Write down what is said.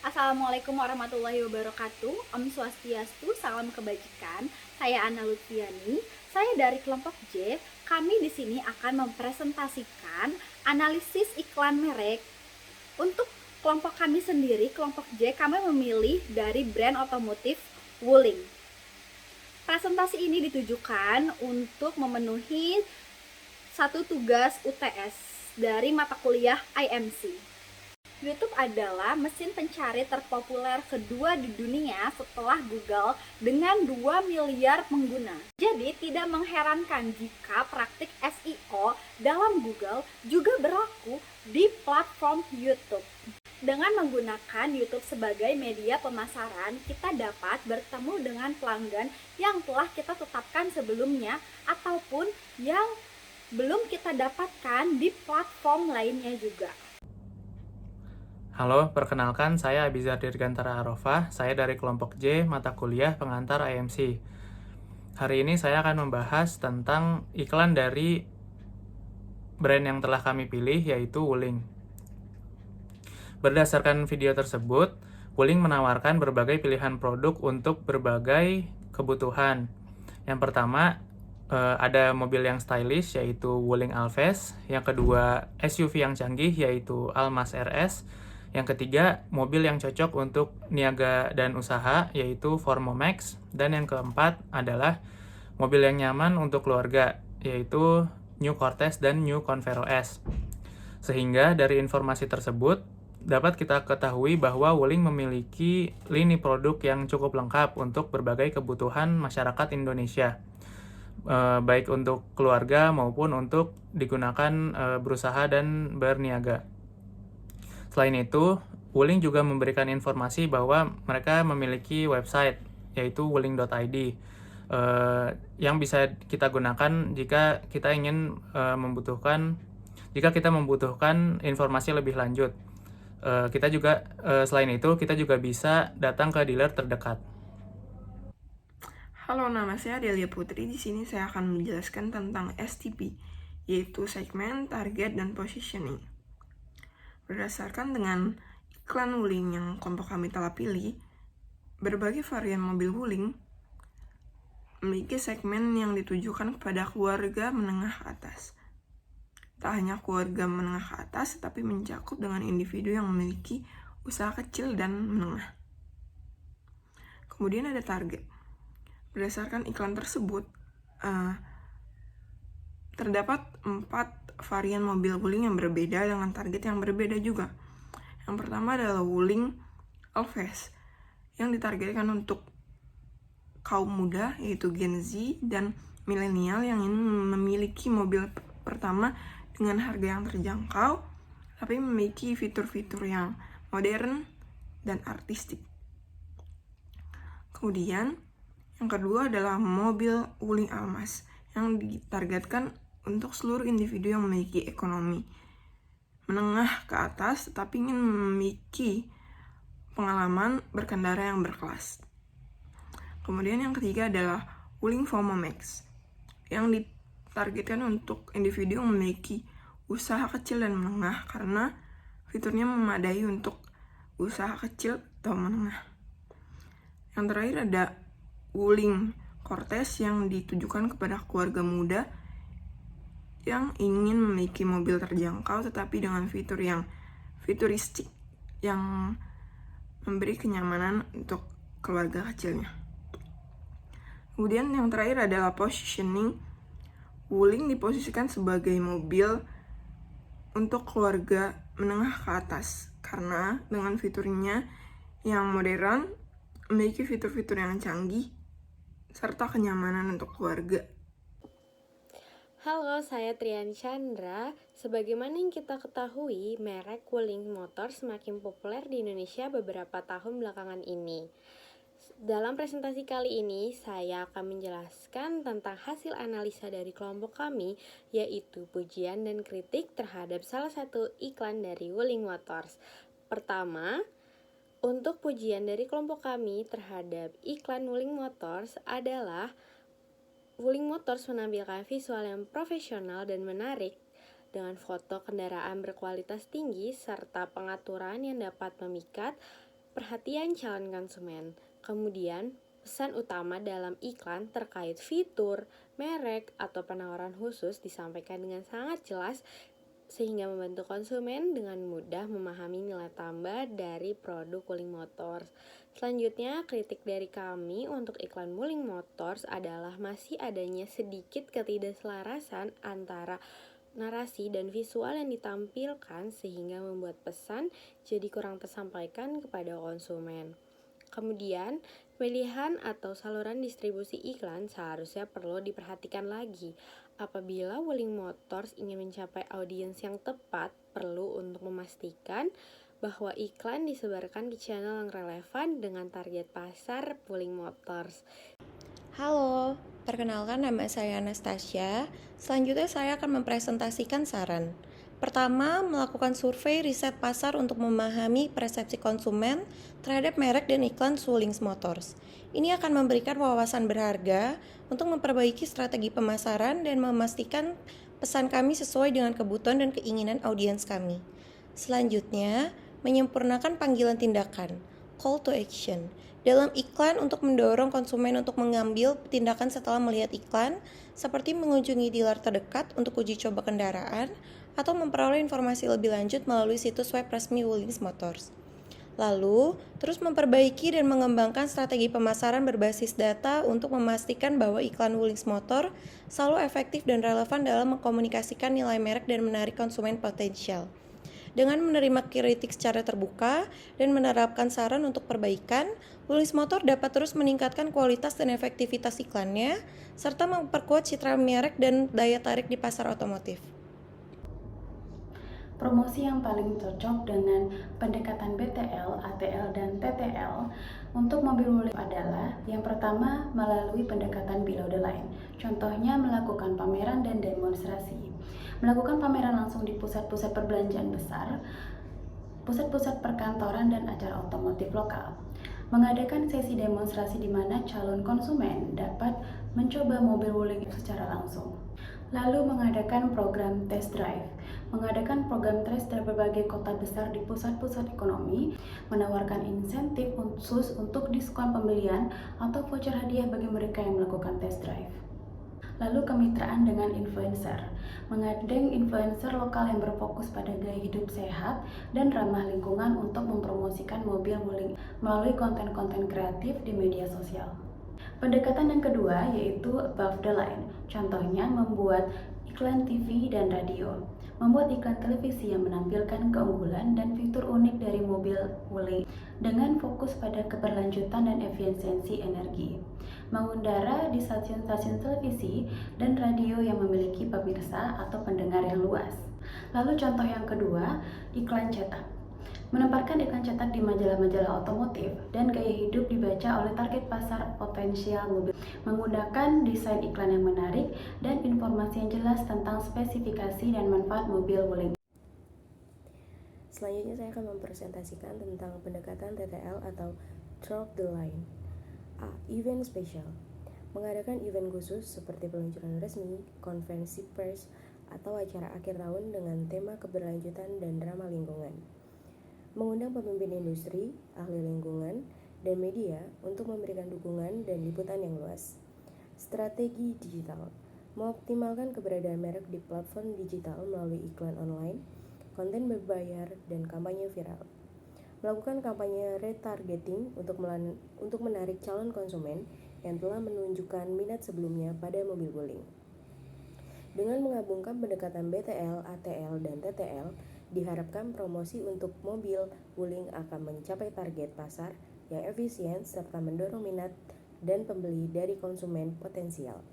Assalamualaikum warahmatullahi wabarakatuh. Om Swastiastu, salam kebajikan. Saya Ana Lutfiani. Saya dari kelompok J. Kami di sini akan mempresentasikan analisis iklan merek. Untuk kelompok kami sendiri, kelompok J, kami memilih dari brand otomotif Wuling. Presentasi ini ditujukan untuk memenuhi satu tugas UTS dari mata kuliah IMC. YouTube adalah mesin pencari terpopuler kedua di dunia setelah Google dengan 2 miliar pengguna. Jadi tidak mengherankan jika praktik SEO dalam Google juga berlaku di platform YouTube. Dengan menggunakan YouTube sebagai media pemasaran, kita dapat bertemu dengan pelanggan yang telah kita tetapkan sebelumnya ataupun yang belum kita dapatkan di platform lainnya juga. Halo, perkenalkan saya Abizar Dirgantara Arofah, saya dari kelompok J, mata kuliah pengantar IMC. Hari ini saya akan membahas tentang iklan dari brand yang telah kami pilih, yaitu Wuling. Berdasarkan video tersebut, Wuling menawarkan berbagai pilihan produk untuk berbagai kebutuhan. Yang pertama, ada mobil yang stylish, yaitu Wuling Alves. Yang kedua, SUV yang canggih, yaitu Almas RS. Yang ketiga, mobil yang cocok untuk niaga dan usaha, yaitu Formo Max. Dan yang keempat adalah mobil yang nyaman untuk keluarga, yaitu New Cortez dan New Convero S. Sehingga dari informasi tersebut, dapat kita ketahui bahwa Wuling memiliki lini produk yang cukup lengkap untuk berbagai kebutuhan masyarakat Indonesia, baik untuk keluarga maupun untuk digunakan berusaha dan berniaga. Selain itu, Wuling juga memberikan informasi bahwa mereka memiliki website, yaitu wuling.id, yang bisa kita gunakan jika kita ingin jika kita membutuhkan informasi lebih lanjut. Selain itu, kita juga bisa datang ke dealer terdekat. Halo, nama saya Delia Putri. Di sini saya akan menjelaskan tentang STP, yaitu segmen, target, dan positioning. Berdasarkan dengan iklan Wuling yang kelompok kami telah pilih, berbagai varian mobil Wuling memiliki segmen yang ditujukan kepada keluarga menengah ke atas. Tak hanya keluarga menengah ke atas, tetapi mencakup dengan individu yang memiliki usaha kecil dan menengah. Kemudian ada target. Berdasarkan iklan tersebut, terdapat 4 varian mobil Wuling yang berbeda dengan target yang berbeda juga. Yang pertama adalah Wuling Alves, yang ditargetkan untuk kaum muda, yaitu Gen Z dan milenial yang ingin memiliki mobil pertama dengan harga yang terjangkau, tapi memiliki fitur-fitur yang modern dan artistik. Kemudian, yang kedua adalah mobil Wuling Almas, yang ditargetkan untuk seluruh individu yang memiliki ekonomi menengah ke atas, tetapi ingin memiliki pengalaman berkendara yang berkelas. Kemudian yang ketiga adalah Wuling Formo Max, yang ditargetkan untuk individu yang memiliki usaha kecil dan menengah karena fiturnya memadai untuk usaha kecil atau menengah. Yang terakhir ada Wuling Cortez yang ditujukan kepada keluarga muda yang ingin memiliki mobil terjangkau tetapi dengan fitur yang futuristik yang memberi kenyamanan untuk keluarga kecilnya. Kemudian yang terakhir adalah positioning. Wuling diposisikan sebagai mobil untuk keluarga menengah ke atas karena dengan fiturnya yang modern, memiliki fitur-fitur yang canggih, serta kenyamanan untuk keluarga. Halo, saya Trian Chandra. Sebagaimana yang kita ketahui, merek Wuling Motor semakin populer di Indonesia beberapa tahun belakangan ini. Dalam presentasi kali ini, saya akan menjelaskan tentang hasil analisa dari kelompok kami, yaitu pujian dan kritik terhadap salah satu iklan dari Wuling Motors. Pertama, untuk pujian dari kelompok kami terhadap iklan Wuling Motors adalah Wuling Motors menampilkan visual yang profesional dan menarik dengan foto kendaraan berkualitas tinggi serta pengaturan yang dapat memikat perhatian calon konsumen. Kemudian, pesan utama dalam iklan terkait fitur, merek, atau penawaran khusus disampaikan dengan sangat jelas sehingga membantu konsumen dengan mudah memahami nilai tambah dari produk Wuling Motors. Selanjutnya, kritik dari kami untuk iklan Wuling Motors adalah masih adanya sedikit ketidakselarasan antara narasi dan visual yang ditampilkan sehingga membuat pesan jadi kurang tersampaikan kepada konsumen. Kemudian, pilihan atau saluran distribusi iklan seharusnya perlu diperhatikan lagi. Apabila Wuling Motors ingin mencapai audiens yang tepat, perlu untuk memastikan bahwa iklan disebarkan di channel yang relevan dengan target pasar Wuling Motors. Halo, perkenalkan nama saya Anastasia. Selanjutnya saya akan mempresentasikan saran. Pertama, melakukan survei riset pasar untuk memahami persepsi konsumen terhadap merek dan iklan Wuling Motors. Ini akan memberikan wawasan berharga untuk memperbaiki strategi pemasaran dan memastikan pesan kami sesuai dengan kebutuhan dan keinginan audiens kami. Selanjutnya, menyempurnakan panggilan tindakan, call to action, dalam iklan untuk mendorong konsumen untuk mengambil tindakan setelah melihat iklan, seperti mengunjungi dealer terdekat untuk uji coba kendaraan, atau memperoleh informasi lebih lanjut melalui situs web resmi Wuling Motors. Lalu, terus memperbaiki dan mengembangkan strategi pemasaran berbasis data untuk memastikan bahwa iklan Wuling Motors selalu efektif dan relevan dalam mengkomunikasikan nilai merek dan menarik konsumen potensial. Dengan menerima kritik secara terbuka dan menerapkan saran untuk perbaikan, Wuling Motors dapat terus meningkatkan kualitas dan efektivitas iklannya, serta memperkuat citra merek dan daya tarik di pasar otomotif. Promosi yang paling cocok dengan pendekatan BTL, ATL, dan TTL untuk mobil Wuling adalah yang pertama melalui pendekatan below the line. Contohnya melakukan pameran dan demonstrasi. Melakukan pameran langsung di pusat-pusat perbelanjaan besar, pusat-pusat perkantoran, dan acara otomotif lokal. Mengadakan sesi demonstrasi di mana calon konsumen dapat mencoba mobil Wuling secara langsung. Lalu mengadakan program test drive. Mengadakan program test drive berbagai kota besar di pusat-pusat ekonomi, menawarkan insentif khusus untuk diskon pembelian atau voucher hadiah bagi mereka yang melakukan test drive. Lalu kemitraan dengan influencer. Menggandeng influencer lokal yang berfokus pada gaya hidup sehat dan ramah lingkungan untuk mempromosikan mobil Wuling melalui konten-konten kreatif di media sosial. Pendekatan yang kedua yaitu above the line. Contohnya membuat iklan TV dan radio. Membuat iklan televisi yang menampilkan keunggulan dan fitur unik dari mobil Wuling dengan fokus pada keberlanjutan dan efisiensi energi. Mengudara di stasiun-stasiun televisi dan radio yang memiliki pemirsa atau pendengar yang luas. Lalu contoh yang kedua, iklan cetak. Menempatkan iklan cetak di majalah-majalah otomotif dan gaya hidup dibaca oleh target pasar potensial mobil. Menggunakan desain iklan yang menarik dan informasi yang jelas tentang spesifikasi dan manfaat mobil Wuling. Selanjutnya saya akan mempresentasikan tentang pendekatan TTL atau Through the Line. A. Event spesial. Mengadakan event khusus seperti peluncuran resmi, konferensi pers, atau acara akhir tahun dengan tema keberlanjutan dan ramah lingkungan. Mengundang pemimpin industri, ahli lingkungan, dan media untuk memberikan dukungan dan liputan yang luas. Strategi digital. Mengoptimalkan keberadaan merek di platform digital melalui iklan online, konten berbayar, dan kampanye viral. Melakukan kampanye retargeting untuk menarik calon konsumen yang telah menunjukkan minat sebelumnya pada mobil Wuling. Dengan menggabungkan pendekatan BTL, ATL, dan TTL, diharapkan promosi untuk mobil Wuling akan mencapai target pasar yang efisien serta mendorong minat dan pembeli dari konsumen potensial.